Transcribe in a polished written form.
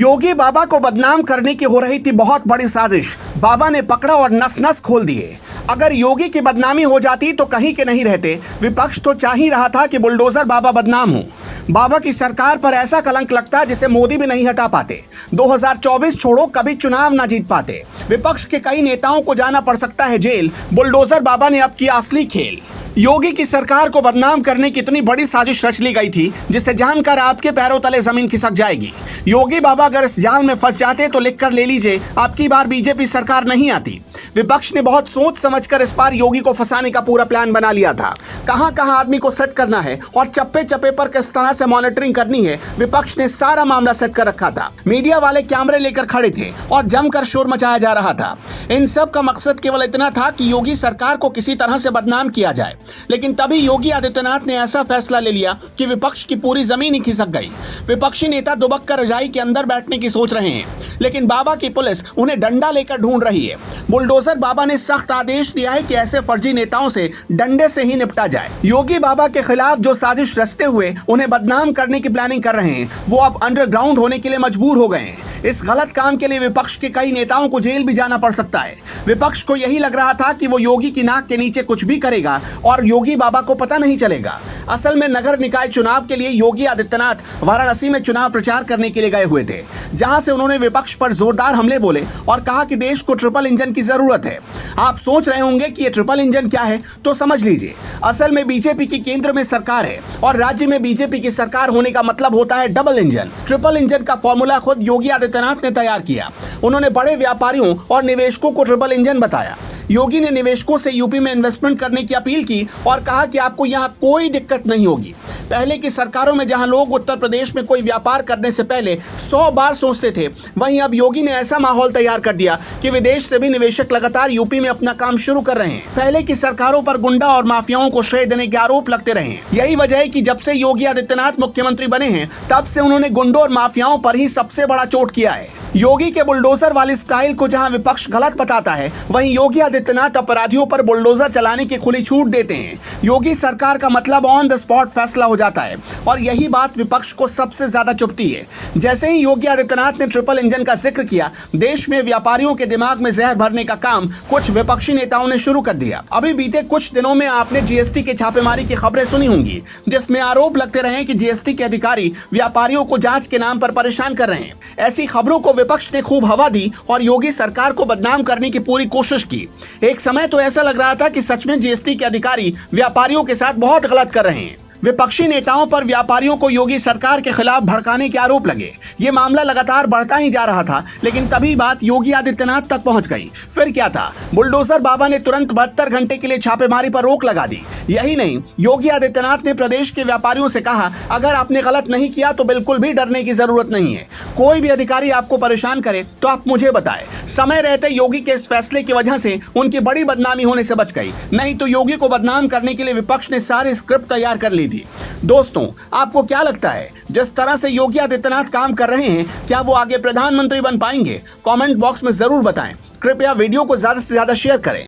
योगी बाबा को बदनाम करने की हो रही थी बहुत बड़ी साजिश। बाबा ने पकड़ा और नस नस खोल दिए। अगर योगी की बदनामी हो जाती तो कहीं के नहीं रहते। विपक्ष तो चाह ही रहा था कि बुलडोजर बाबा बदनाम हो। बाबा की सरकार पर ऐसा कलंक लगता जिसे मोदी भी नहीं हटा पाते। 2024 छोड़ो, कभी चुनाव ना जीत पाते। विपक्ष के कई नेताओं को जाना पड़ सकता है जेल। बुलडोजर बाबा ने अब किया असली खेल। योगी की सरकार को बदनाम करने की इतनी बड़ी साजिश रच ली गई थी जिसे जानकर आपके पैरों तले जमीन खिसक जाएगी। योगी बाबा अगर इस जाल में फंस जाते तो लिख कर ले लीजिए, आपकी बार बीजेपी सरकार नहीं आती। विपक्ष ने बहुत सोच समझकर इस बार योगी को फंसाने का पूरा प्लान बना लिया था। कहां कहां आदमी को सेट करना है और चप्पे चप्पे पर किस तरह से मॉनिटरिंग करनी है, विपक्ष ने सारा मामला सेट कर रखा था। मीडिया वाले कैमरे लेकर खड़े थे और जमकर शोर मचाया जा रहा था। इन सब का मकसद केवल इतना था कि योगी सरकार को किसी तरह से बदनाम किया जाए। लेकिन तभी योगी आदित्यनाथ ने ऐसा फैसला ले लिया कि विपक्ष की पूरी जमीन ही खिसक गई। विपक्षी नेता दुबक कर रजाई के अंदर बैठने की सोच रहे हैं, लेकिन बाबा की पुलिस उन्हें डंडा लेकर ढूंढ रही है। बुलडोजर बाबा ने सख्त आदेश दिया है कि ऐसे फर्जी नेताओं से डंडे से ही निपटा जाए। योगी बाबा के खिलाफ जो साजिश रचते हुए उन्हें बदनाम करने की प्लानिंग कर रहे हैं, वो अब अंडरग्राउंड होने के लिए मजबूर हो गए हैं। इस गलत काम के लिए विपक्ष के कई नेताओं को जेल भी जाना पड़ सकता है। विपक्ष को यही लग रहा था कि वो योगी की नाक के नीचे कुछ भी करेगा और योगी बाबा को पता नहीं चलेगा। असल में नगर निकाय चुनाव के लिए योगी आदित्यनाथ वाराणसी में चुनाव प्रचार करने के लिए गए हुए थे, जहां से उन्होंने विपक्ष पर जोरदार हमले बोले और कहा कि देश को ट्रिपल इंजन की जरूरत है। आप सोच रहे होंगे कि ये ट्रिपल इंजन क्या है, तो समझ लीजिए। असल में बीजेपी की केंद्र में सरकार है और राज्य में बीजेपी की सरकार होने का मतलब होता है डबल इंजन। ट्रिपल इंजन का फॉर्मूला खुद योगी आदित्यनाथ ने तैयार किया। उन्होंने बड़े व्यापारियों और निवेशकों को ट्रिपल इंजन बताया। योगी ने निवेशकों से यूपी में इन्वेस्टमेंट करने की अपील की और कहा कि आपको यहां कोई दिक्कत नहीं होगी। पहले की सरकारों में जहां लोग उत्तर प्रदेश में कोई व्यापार करने से पहले 100 बार सोचते थे, वहीं अब योगी ने ऐसा माहौल तैयार कर दिया कि विदेश से भी निवेशक लगातार यूपी में अपना काम शुरू कर रहे हैं। पहले की सरकारों पर गुंडा और माफियाओं को श्रेय देने के आरोप लगते रहे हैं। यही वजह है कि जब से योगी आदित्यनाथ मुख्यमंत्री बने हैं, तब से उन्होंने गुंडों और माफियाओं पर ही सबसे बड़ा चोट किया है। योगी के बुलडोजर वाली स्टाइल को जहां विपक्ष गलत बताता है, वहीं योगी आदित्यनाथ अपराधियों पर बुलडोजर चलाने की खुली छूट देते हैं। योगी सरकार का मतलब ऑन द स्पॉट फैसला हो जाता है और यही बात विपक्ष को सबसे ज्यादा चुभती है। जैसे ही योगी आदित्यनाथ ने ट्रिपल इंजन का जिक्र किया, देश में व्यापारियों के दिमाग में जहर भरने का काम कुछ विपक्षी नेताओं ने शुरू कर दिया। अभी बीते कुछ दिनों में आपने जीएसटी के छापेमारी की खबरें सुनी होंगी, जिसमें आरोप लगते रहे कि जीएसटी के अधिकारी व्यापारियों को जांच के नाम पर परेशान कर रहे हैं। ऐसी खबरों को विपक्ष ने खूब हवा दी और योगी सरकार को बदनाम करने की पूरी कोशिश की। एक समय तो ऐसा लग रहा था कि सच में जीएसटी के अधिकारी व्यापारियों के साथ बहुत गलत कर रहे हैं। विपक्षी नेताओं पर व्यापारियों को योगी सरकार के खिलाफ भड़काने के आरोप लगे। ये मामला लगातार बढ़ता ही जा रहा था, लेकिन तभी बात योगी आदित्यनाथ तक पहुंच गई। फिर क्या था, बुलडोजर बाबा ने तुरंत 72 घंटे के लिए छापेमारी पर रोक लगा दी। यही नहीं, योगी आदित्यनाथ ने प्रदेश के व्यापारियों से कहा, अगर आपने गलत नहीं किया तो बिल्कुल भी डरने की जरूरत नहीं है। कोई भी अधिकारी आपको परेशान करे तो आप मुझे बताएं। समय रहते योगी के इस फैसले की वजह से उनकी बड़ी बदनामी होने से बच गई, नहीं तो योगी को बदनाम करने के लिए विपक्ष ने सारी स्क्रिप्ट तैयार कर ली थी। दोस्तों, आपको क्या लगता है, जिस तरह से योगी आदित्यनाथ काम कर रहे हैं, क्या वो आगे प्रधानमंत्री बन पाएंगे? कमेंट बॉक्स में जरूर बताएं। कृपया वीडियो को ज्यादा से ज्यादा शेयर करें।